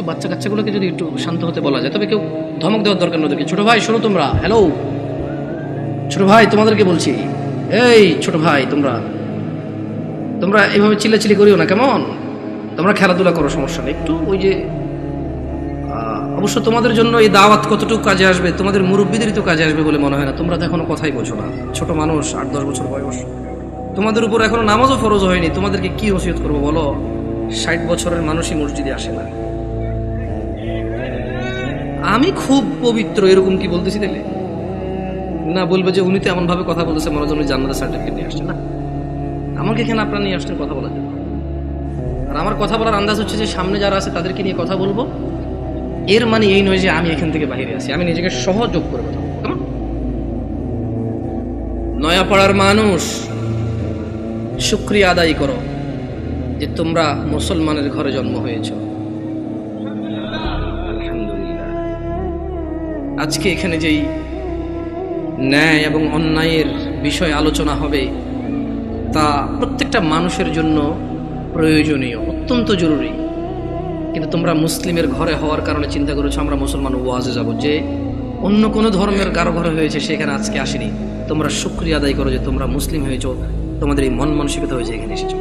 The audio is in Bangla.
একটু বাচ্চা কাচ্চাগুলোকে যদি একটু শান্ত হতে বলা যায়, তবে কেউ ধমক দেওয়ার দরকার না ওদেরকে। ছোট ভাই শোনো, তোমরা হ্যালো, ছোট ভাই তোমাদেরকে বলছি, এই ছোট ভাই তোমরা তোমরা এইভাবে চিল্লাচিল্লি করিও না, কেমন? তোমরা খেলাধুলা করো, সমস্যা নেই। একটু ওই যে অবশ্য তোমাদের জন্য এই দাওয়াত কতটুকু কাজে আসবে, তোমাদের মুরব্বীদেরই তো কাজে আসবে বলে মনে হয় না। তোমরা তো এখনো কথাই বোঝো না, ছোট মানুষ, 8-10 বছর বয়স, তোমাদের উপর এখনো নামাজও ফরজ হয়নি। তোমাদেরকে কি ওসিয়ত করবো বলো? 60 বছরের মানুষই মসজিদে আসে না। আমি খুব পবিত্র এরকম কি বলতেছি তাহলে? না, বলবে যে উনি তো এমন ভাবে কথা বলতেছে মনে হয় জান্নাতের সার্টিফিকেট নিয়ে আসছে। না, আমাকে এখানে আপনারা নিয়ে আসছেন কথা বলার জন্য, আর আমার কথা বলার আন্দাজ হচ্ছে যে সামনে যারা আছে তাদেরকে নিয়ে কথা বলবো। এর মানে এই নয় যে আমি এখান থেকে বাইরে আছি, আমি নিজেকে সহযোগ করে কথা বলবো। কেমন? নয়াপাড়ার মানুষ, শুকরিয়া আদায় করো যে তোমরা মুসলমানের ঘরে জন্ম হয়েছ। আলহামদুলিল্লাহ। আজকে এখানে যেই ন্যায় এবং অন্যায়ের বিষয় আলোচনা হবে তা প্রত্যেকটা মানুষের জন্য প্রয়োজনীয়, অত্যন্ত জরুরি। কিন্তু তোমরা মুসলিমের ঘরে হওয়ার কারণে চিন্তা করেছো আমরা মুসলমান ওয়াজে যাব, যে অন্য কোনো ধর্মের কারো ঘরে হয়েছে সেখানে আজকে আসেনি। তোমরা শুকরিয়া আদায় করো যে তোমরা মুসলিম হয়েছো, তোমাদের এই মন মানসিকতা হয়েছে এখানে এসেছো।